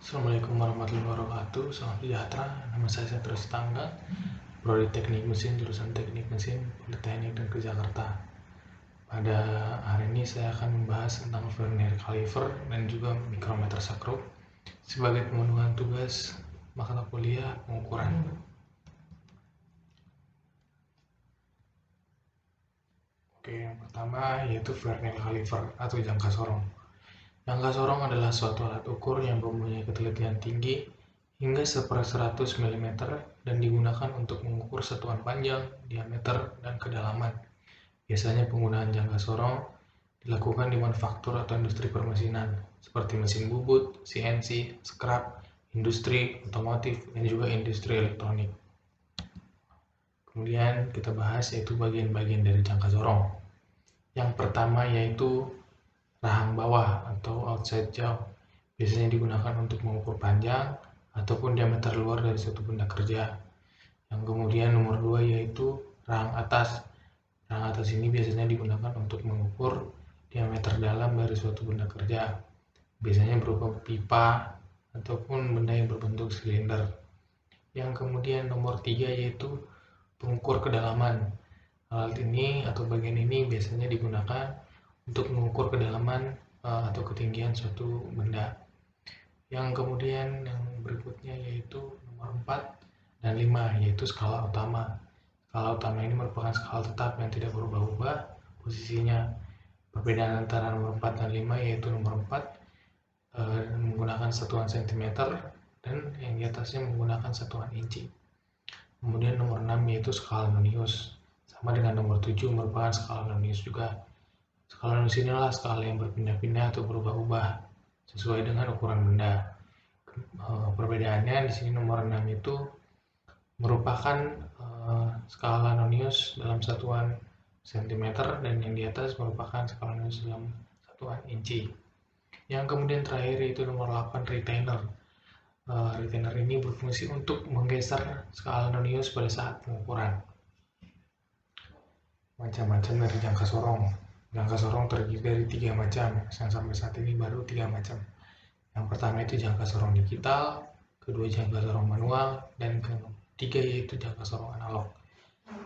Assalamualaikum warahmatullahi wabarakatuh. Salam sejahtera. Nama saya Setro Sitangga, Prodi Teknik Mesin, jurusan Teknik Mesin, Politeknik Negeri Jakarta. Pada hari ini saya akan membahas tentang vernier caliper dan juga mikrometer skrup sebagai pemenuhan tugas mata kuliah pengukuran. Oke, yang pertama yaitu vernier caliper atau jangka sorong. Jangka sorong adalah suatu alat ukur yang mempunyai ketelitian tinggi hingga 1/100 mm dan digunakan untuk mengukur satuan panjang, diameter, dan kedalaman. Biasanya penggunaan jangka sorong dilakukan di manufaktur atau industri permesinan seperti mesin bubut, CNC, scrap, industri otomotif, dan juga industri elektronik. Kemudian kita bahas yaitu bagian-bagian dari jangka sorong. Yang pertama yaitu rahang bawah atau outside jaw. Biasanya digunakan untuk mengukur panjang ataupun diameter luar dari suatu benda kerja. Yang kemudian nomor 2 yaitu rahang atas. Rahang atas ini biasanya digunakan untuk mengukur diameter dalam dari suatu benda kerja. Biasanya berupa pipa ataupun benda yang berbentuk silinder. Yang kemudian nomor 3 yaitu pengukur kedalaman. Alat ini atau bagian ini biasanya digunakan untuk mengukur kedalaman atau ketinggian suatu benda. Yang kemudian yang berikutnya yaitu nomor 4 dan 5 yaitu skala utama. Skala utama ini merupakan skala tetap yang tidak berubah-ubah posisinya. Perbedaan antara nomor 4 dan 5 yaitu nomor 4 menggunakan satuan cm dan yang di atasnya menggunakan satuan inci. Kemudian nomor 6 yaitu skala Nonius. Sama dengan nomor 7 merupakan skala Nonius juga. Skala Nonius inilah skala yang berpindah-pindah atau berubah-ubah sesuai dengan ukuran benda. Perbedaannya di sini nomor 6 itu merupakan skala Nonius dalam satuan cm dan yang di atas merupakan skala Nonius dalam satuan inci. Yang kemudian terakhir yaitu nomor 8 retainer. Retainer ini berfungsi untuk menggeser skala Nonius pada saat pengukuran. Macam-macam dari jangka sorong. Jangka sorong terdiri dari 3 macam, yang sampai saat ini baru 3 macam. Yang pertama itu jangka sorong digital, kedua jangka sorong manual, dan ketiga yaitu jangka sorong analog.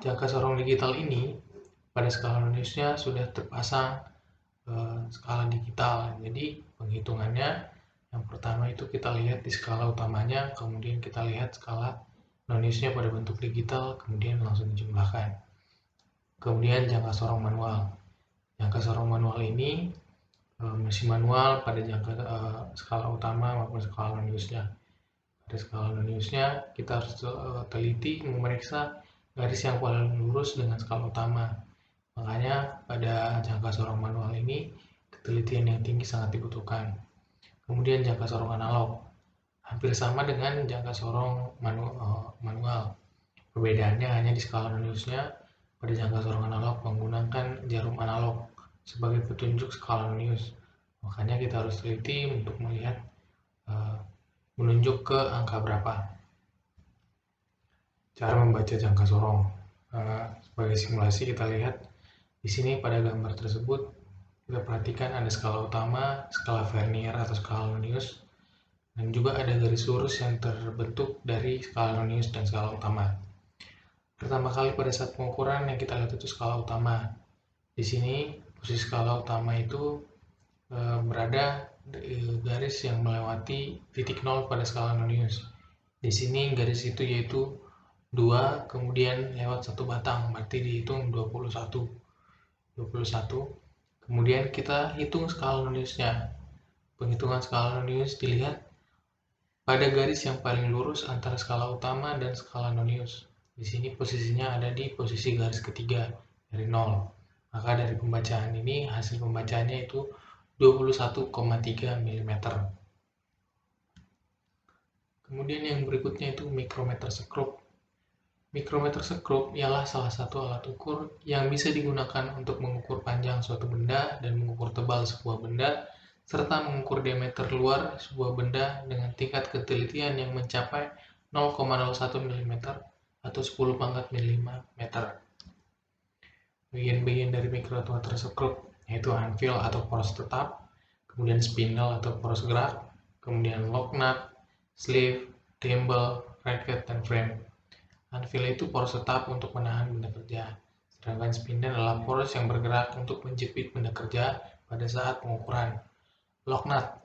Jangka sorong digital ini pada skala Noniusnya sudah terpasang skala digital. Jadi penghitungannya yang pertama itu kita lihat di skala utamanya, kemudian kita lihat skala Noniusnya pada bentuk digital, kemudian langsung dijumlahkan. Kemudian jangka sorong manual. Jangka sorong manual ini mesin manual pada jangka skala utama maupun skala Noniusnya. Pada skala Noniusnya kita harus teliti memeriksa garis yang paling lurus dengan skala utama. Makanya pada jangka sorong manual ini ketelitian yang tinggi sangat dibutuhkan. Kemudian jangka sorong analog hampir sama dengan jangka sorong manual. Perbedaannya hanya di skala Noniusnya. Pada jangka sorong analog menggunakan jarum analog sebagai petunjuk skala Nonius. Makanya kita harus teliti untuk melihat menunjuk ke angka berapa. Cara membaca jangka sorong. Sebagai simulasi kita lihat di sini pada gambar tersebut kita perhatikan ada skala utama, skala vernier atau skala Nonius, dan juga ada garis lurus yang terbentuk dari skala Nonius dan skala utama. Pertama kali pada saat pengukuran yang kita lihat itu skala utama. Di sini posisi skala utama itu berada di garis yang melewati titik 0 pada skala Nonius. Di sini garis itu yaitu 2 kemudian lewat 1 batang, berarti dihitung 21. Kemudian kita hitung skala Noniusnya. Penghitungan skala Nonius dilihat pada garis yang paling lurus antara skala utama dan skala Nonius. Di sini posisinya ada di posisi garis ketiga dari 0. Maka dari pembacaan ini hasil pembacaannya itu 21,3 mm. Kemudian yang berikutnya itu mikrometer skrup. Mikrometer skrup ialah salah satu alat ukur yang bisa digunakan untuk mengukur panjang suatu benda dan mengukur tebal sebuah benda serta mengukur diameter luar sebuah benda dengan tingkat ketelitian yang mencapai 0,01 mm atau 10 pangkat mm. Bagian-bagian dari mikrometer skrup yaitu anvil atau poros tetap, kemudian spindle atau poros gerak, kemudian lock nut, sleeve, thimble, racket, dan frame. Anvil itu poros tetap untuk menahan benda kerja, sedangkan spindle adalah poros yang bergerak untuk menjepit benda kerja pada saat pengukuran. Lock nut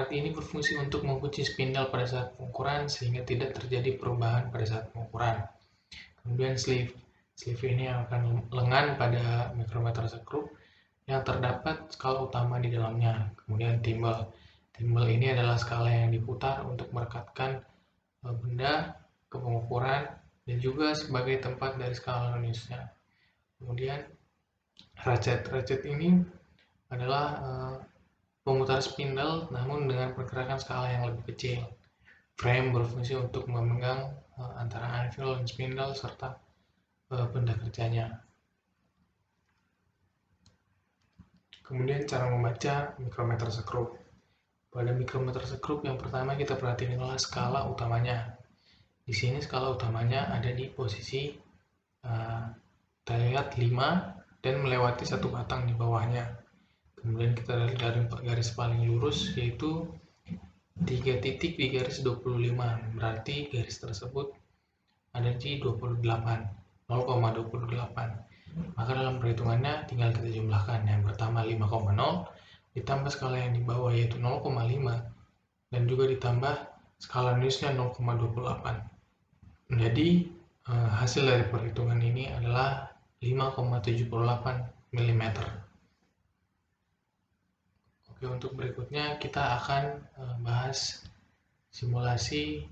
ini berfungsi untuk mengunci spindle pada saat pengukuran sehingga tidak terjadi perubahan pada saat pengukuran. Kemudian sleeve ini akan lengan pada micrometer screw yang terdapat skala utama di dalamnya. Kemudian thimble ini adalah skala yang diputar untuk merekatkan benda ke pengukuran dan juga sebagai tempat dari skala luniusnya. Kemudian ratchet ini adalah pemutar spindle namun dengan pergerakan skala yang lebih kecil. Frame berfungsi untuk memegang antara anvil dan spindle serta benda kerjanya. Kemudian cara membaca micrometer screw. Pada micrometer screw yang pertama kita perhatikan adalah skala utamanya. Di sini skala utamanya ada di posisi kita lihat 5 dan melewati satu batang di bawahnya. Kemudian kita dari garis paling lurus yaitu 3 titik di garis 25, berarti garis tersebut ada di 0,28. Maka dalam perhitungannya tinggal kita jumlahkan. Yang pertama 5,0 ditambah skala yang di bawah yaitu 0,5 dan juga ditambah skala luniusnya 0,28. Jadi hasil dari perhitungan ini adalah 5,78 mm. Oke, untuk berikutnya kita akan bahas simulasi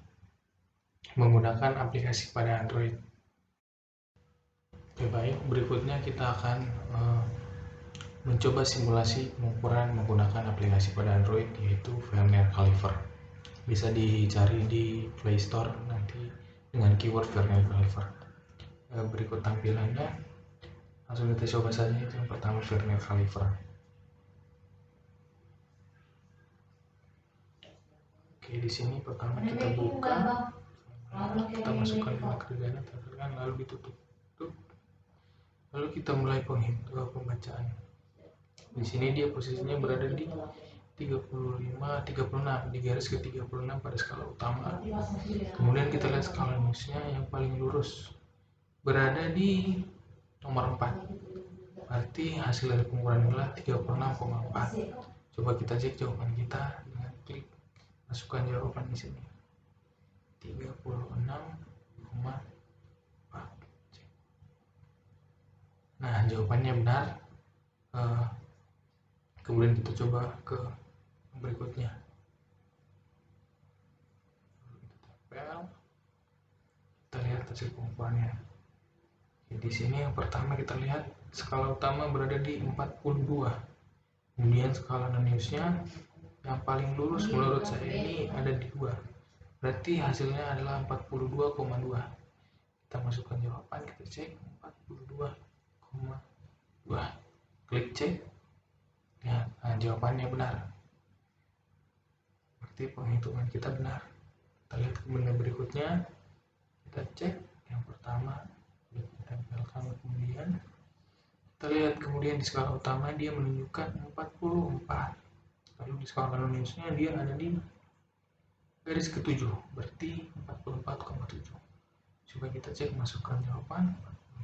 menggunakan aplikasi pada Android. Oke, baik, berikutnya kita akan mencoba simulasi pengukuran menggunakan aplikasi pada Android yaitu Vernier Caliper. Bisa dicari di Play Store nanti dengan keyword Vernier Caliper. Berikut tampilannya, langsung kita coba saja. Itu yang pertama Vernier Caliper. Oke, di sini pertama kita buka, kita masukkan benda kerjanya, lalu ditutup. Lalu kita mulai pembacaan. Di sini dia posisinya berada di 36 di garis ke-36 pada skala utama. Kemudian kita lihat skala luniusnya yang paling lurus berada di nomor 4. Berarti hasil dari pengukuran adalah 36,4. Coba kita cek jawaban kita dengan klik masukkan jawaban di sini. 36,4. Nah, jawabannya benar. Kemudian kita coba ke berikutnya. Kita lihat hasil pengukurannya. Di sini yang pertama kita lihat skala utama berada di 42. Kemudian skala luniusnya yang paling lurus menurut saya ini ada di 2. Berarti hasilnya adalah 42,2. Kita masukkan jawaban, kita cek 42,2. Klik cek. Ya, nah, jawabannya benar. Berarti penghitungan kita benar. Kita lihat ke benda berikutnya. Kita cek yang pertama, kita tempelkan, kemudian kita lihat kemudian di skala utama dia menunjukkan 44. Lalu di skala luniusnya dia ada di garis ke-7, berarti 44,7. Coba kita cek, masukkan jawaban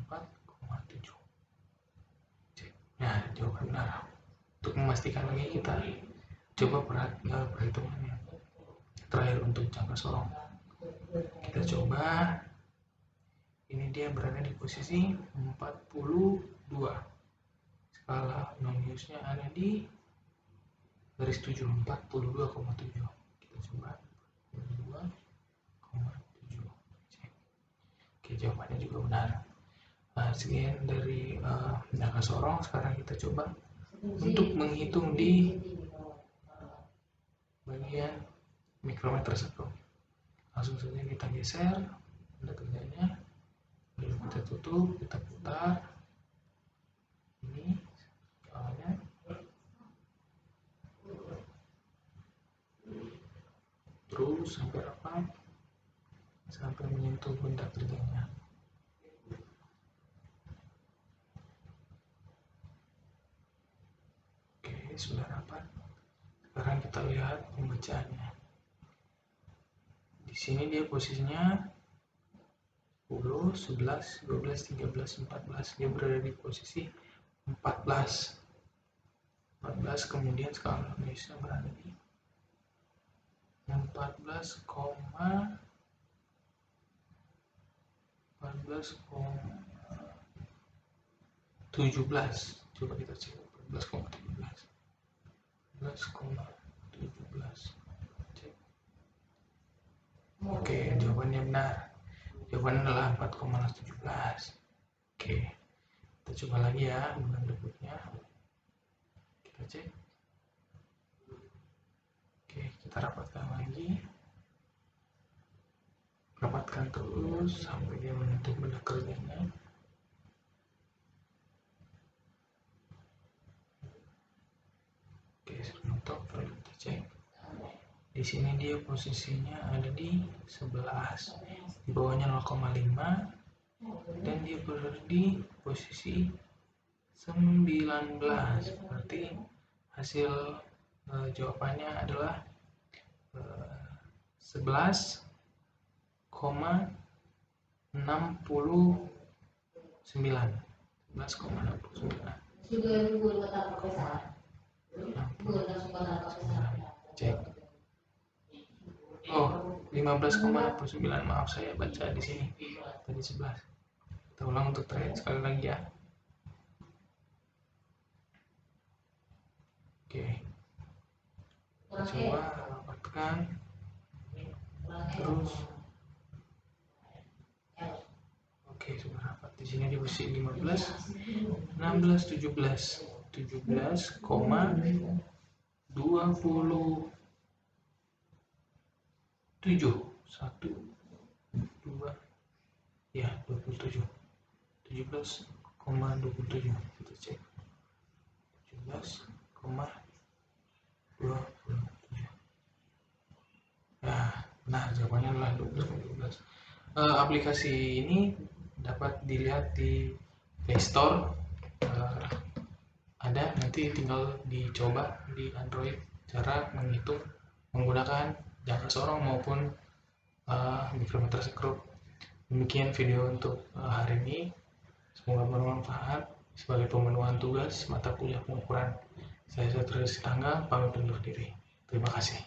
44,7. Cek. Nah, jawaban benar. Untuk memastikan lagi kita coba perhitungannya. Terakhir untuk jangka sorong. Kita coba. Ini dia berada di posisi 42. Skala luniusnya ada di garis 7, 42,7. Kita coba 42,7. Oke, jawabannya juga benar. Nah, sekian dari jangka sorong. Sekarang kita coba untuk menghitung di bagian micrometer screw. Langsung saja kita geser benda kerjanya, lalu kita tutup, kita putar ini skalanya, terus sampai rapat sampai menyentuh benda kerjanya. Oke, sudah rapat. Sekarang kita lihat pembacaannya. Di sini dia posisinya 10, 11, 12, 13, 14. Dia berada di posisi 14. Kemudian skala Indonesia berada di 14,17. Coba kita cek 14,17. 14,17. Cek. Oke, jawabannya benar. Jawabannya adalah 4,17. Oke, kita coba lagi ya bulan berikutnya. Kita cek. Oke, kita rapatkan lagi. Rapatkan terus sampai dia menyentuh benda kerjanya. Oke, untuk kita cek. Di sini dia posisinya ada di 11, di bawahnya 0,5, dan dia berada di posisi 19. Berarti hasil jawabannya adalah 11,69. 11,69. Cek. Oh, 15,69. Maaf, saya baca di sini tadi 11. Kita ulang untuk terakhir sekali lagi ya. Oke, kita coba rapatkan terus. Oke, sudah rapat. Di sini di posisi 15, 16, 17, 17,27. 1, 2, ya 27. 17,27. Kita cek. 17,27. Nah, benar, jawabannya adalah 12,12. Aplikasi ini dapat dilihat di Play Store. Ada, nanti tinggal dicoba di Android cara menghitung menggunakan jangka sorong maupun mikrometer sekrup. Demikian video untuk hari ini. Semoga bermanfaat sebagai pemenuhan tugas mata kuliah pengukuran. Saya Satrio Sitangga, pamit undur diri. Terima kasih.